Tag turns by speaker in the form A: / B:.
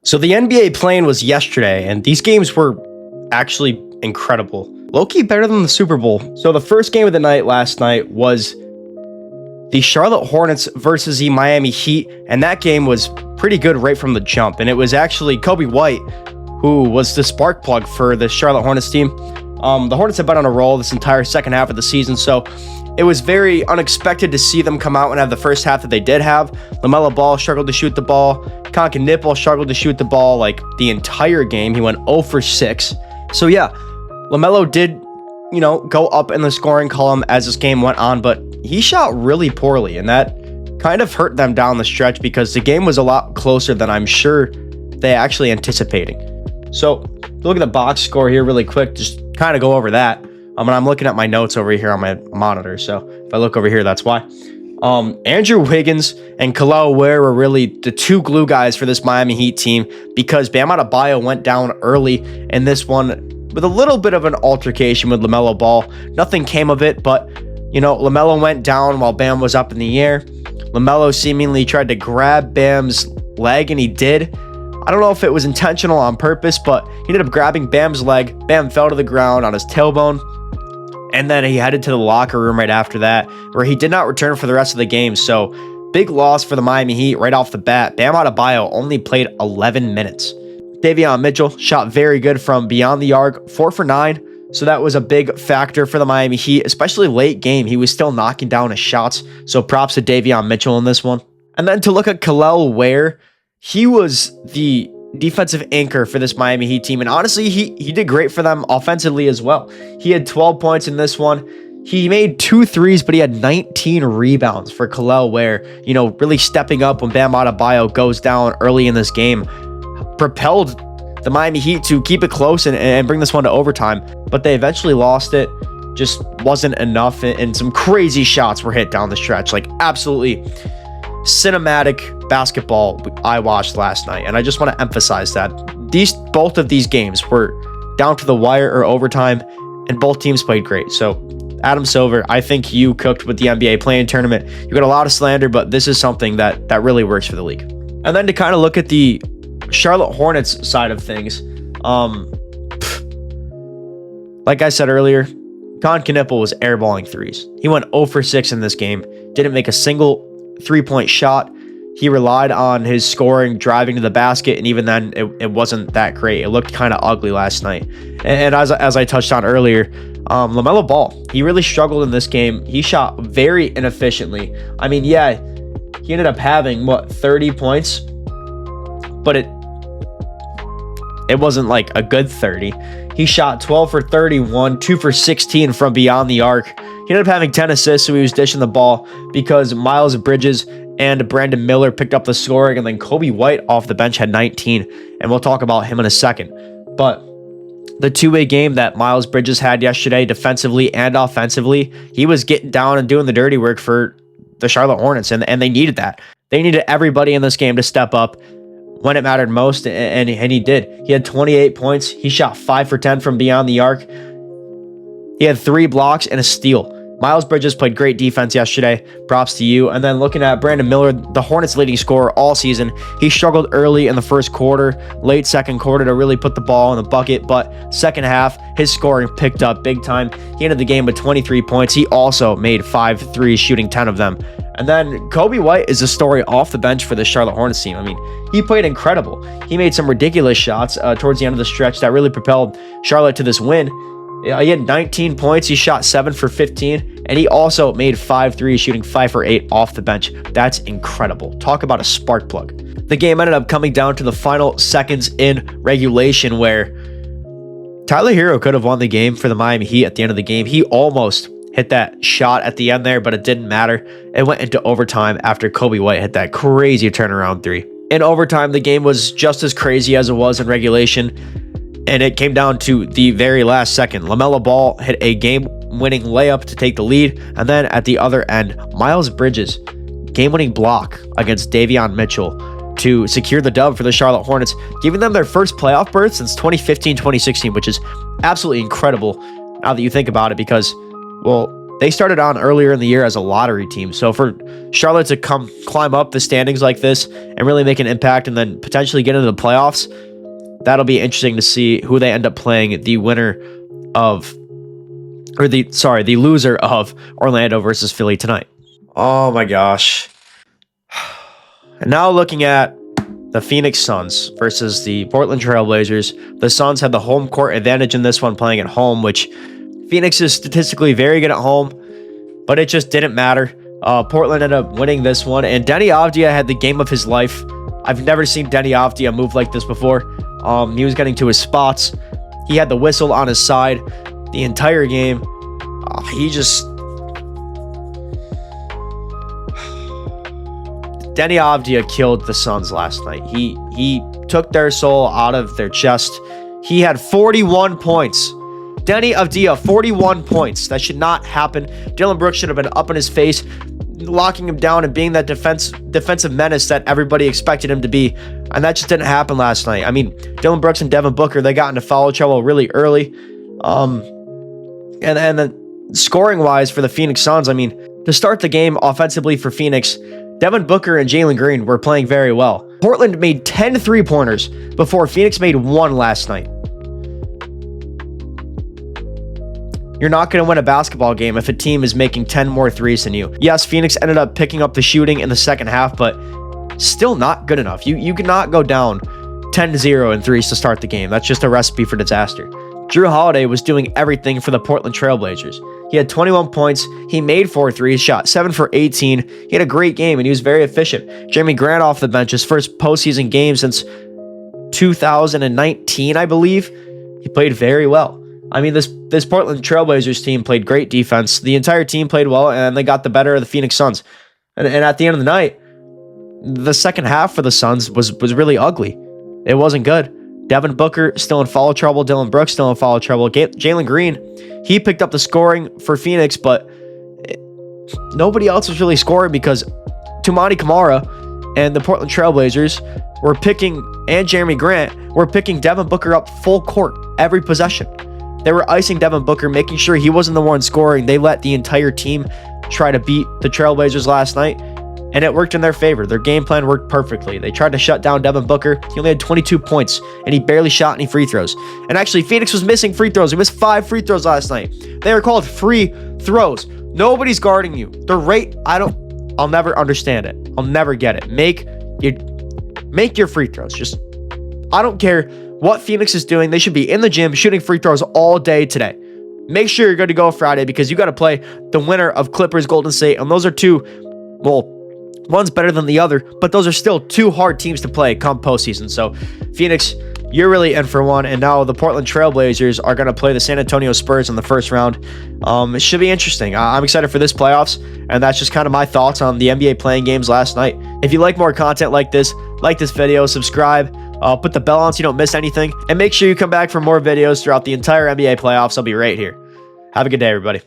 A: So the NBA play-in was yesterday, and these games were actually incredible. Low-key better than the Super Bowl. So the first game of the night last night was the Charlotte Hornets versus the Miami Heat, and that game was pretty good right from the jump. And it was actually Coby White who was the spark plug for the Charlotte Hornets team. The Hornets have been on a roll this entire second half of the season, so it was very unexpected to see them come out and have the first half that they did have. LaMelo Ball struggled to shoot the ball. Concacaf struggled to shoot the ball like the entire game. He went 0 for 6. So yeah, LaMelo did, go up in the scoring column as this game went on, but he shot really poorly, and that kind of hurt them down the stretch because the game was a lot closer than I'm sure they actually anticipating. So look at the box score here really quick, just kind of go over that. I'm looking at my notes over here on my monitor, so if I look over here, that's why. Andrew Wiggins and Kel'el Ware were really the two glue guys for this Miami Heat team because Bam Adebayo went down early in this one with a little bit of an altercation with LaMelo Ball. Nothing came of it, but, LaMelo went down while Bam was up in the air. LaMelo seemingly tried to grab Bam's leg, and he did. I don't know if it was intentional on purpose, but he ended up grabbing Bam's leg. Bam fell to the ground on his tailbone. And then he headed to the locker room right after that, where he did not return for the rest of the game. So big loss for the Miami Heat right off the bat. Bam Adebayo only played 11 minutes. Davion Mitchell shot very good from beyond the arc, 4 for 9. So that was a big factor for the Miami Heat, especially late game. He was still knocking down his shots. So props to Davion Mitchell in this one. And then to look at Kel'el Ware, he was the defensive anchor for this Miami Heat team. And honestly, he did great for them offensively as well. He had 12 points in this one. He made 2 threes, but he had 19 rebounds for Kel'el Ware, really stepping up when Bam Adebayo goes down early in this game. Propelled the Miami Heat to keep it close and bring this one to overtime. But they eventually lost it. Just wasn't enough. And some crazy shots were hit down the stretch. Like absolutely cinematic basketball I watched last night, and I just want to emphasize that both of these games were down to the wire or overtime, and both teams played great. So Adam Silver, I think you cooked with the NBA play-in tournament. You got a lot of slander, but this is something that really works for the league. And then to kind of look at the Charlotte Hornets side of things, like I said earlier, Concacaf was airballing threes. He went 0 for 6 in this game, didn't make a single 3-point shot. He relied on his scoring, driving to the basket, and even then, it wasn't that great. It looked kind of ugly last night. And as I touched on earlier, LaMelo Ball, he really struggled in this game. He shot very inefficiently. I mean, yeah, he ended up having, 30 points? But it wasn't like a good 30. He shot 12 for 31, 2 for 16 from beyond the arc. He ended up having 10 assists, so he was dishing the ball because Miles Bridges and Brandon Miller picked up the scoring, and then Coby White off the bench had 19, and we'll talk about him in a second. But the two-way game that Miles Bridges had yesterday, defensively and offensively, he was getting down and doing the dirty work for the Charlotte Hornets, and they needed that. They needed everybody in this game to step up when it mattered most, and he did. He had 28 points. He shot 5 for 10 from beyond the arc. He had 3 blocks and a steal. Miles Bridges played great defense yesterday. Props to you. And then looking at Brandon Miller, the Hornets' leading scorer all season, he struggled early in the first quarter, late second quarter to really put the ball in the bucket. But second half, his scoring picked up big time. He ended the game with 23 points. He also made 5 threes, shooting 10 of them. And then Coby White is a story off the bench for the Charlotte Hornets team. I mean, he played incredible. He made some ridiculous shots towards the end of the stretch that really propelled Charlotte to this win. He had 19 points. He shot 7 for 15, and he also made 5 threes, shooting 5 for 8 off the bench. That's incredible. Talk about a spark plug. The game ended up coming down to the final seconds in regulation, where Tyler Hero could have won the game for the Miami Heat at the end of the game. He almost hit that shot at the end there, but it didn't matter. It went into overtime after Coby White hit that crazy turnaround 3. In overtime, the game was just as crazy as it was in regulation, and it came down to the very last second. LaMelo Ball hit a game-winning layup to take the lead, and then at the other end, Miles Bridges, game-winning block against Davion Mitchell to secure the dub for the Charlotte Hornets, giving them their first playoff berth since 2015-2016, which is absolutely incredible now that you think about it, because, well, They started on earlier in the year as a lottery team. So for Charlotte to climb up the standings like this and really make an impact and then potentially get into the playoffs, that'll be interesting to see who they end up playing, the loser of Orlando versus Philly tonight. Oh my gosh. And now looking at the Phoenix Suns versus the Portland Trailblazers. The Suns had the home court advantage in this one, playing at home, which Phoenix is statistically very good at home, but it just didn't matter. Portland ended up winning this one, and Deni Avdija had the game of his life. I've never seen Deni Avdija move like this before. He was getting to his spots. He had the whistle on his side the entire game. Deni Avdija killed the Suns last night. He took their soul out of their chest. He had 41 points. Deni Avdija, 41 points. That should not happen. Dillon Brooks should have been up in his face, locking him down and being that defensive menace that everybody expected him to be. And that just didn't happen last night. I mean, Dillon Brooks and Devin Booker, they got into foul trouble really early. And then scoring-wise for the Phoenix Suns, I mean, to start the game offensively for Phoenix, Devin Booker and Jalen Green were playing very well. Portland made 10 three-pointers before Phoenix made 1 last night. You're not going to win a basketball game if a team is making 10 more threes than you. Yes, Phoenix ended up picking up the shooting in the second half, but still not good enough. You cannot go down 10-0 in threes to start the game. That's just a recipe for disaster. Jrue Holiday was doing everything for the Portland Trailblazers. He had 21 points. He made 4 threes, shot 7 for 18. He had a great game, and he was very efficient. Jerami Grant off the bench, his first postseason game since 2019, I believe. He played very well. I mean, this Portland Trailblazers team played great defense. The entire team played well, and they got the better of the Phoenix Suns. And at the end of the night, the second half for the Suns was really ugly. It wasn't good. Devin Booker still in foul trouble. Dillon Brooks still in foul trouble. Jalen Green, he picked up the scoring for Phoenix, but nobody else was really scoring because Toumani Camara and the Portland Trailblazers were picking, and Jerami Grant were picking Devin Booker up full court every possession. They were icing Devin Booker, making sure he wasn't the one scoring. They let the entire team try to beat the Trailblazers last night, and it worked in their favor. Their game plan worked perfectly. They tried to shut down Devin Booker. He only had 22 points, and he barely shot any free throws. And actually, Phoenix was missing free throws. He missed 5 free throws last night. They were called free throws. Nobody's guarding you. The rate, I'll never understand it. I'll never get it. Make your free throws. I don't care what Phoenix is doing. They should be in the gym shooting free throws all day today. Make sure you're good to go Friday because you got to play the winner of Clippers Golden State. And those are one's better than the other, but those are still 2 hard teams to play come postseason. So Phoenix, you're really in for one. And now the Portland Trailblazers are going to play the San Antonio Spurs in the first round. It should be interesting. I'm excited for this playoffs. And that's just kind of my thoughts on the NBA playing games last night. If you like more content like this video, subscribe. Put the bell on so you don't miss anything. And make sure you come back for more videos throughout the entire NBA playoffs. I'll be right here. Have a good day, everybody.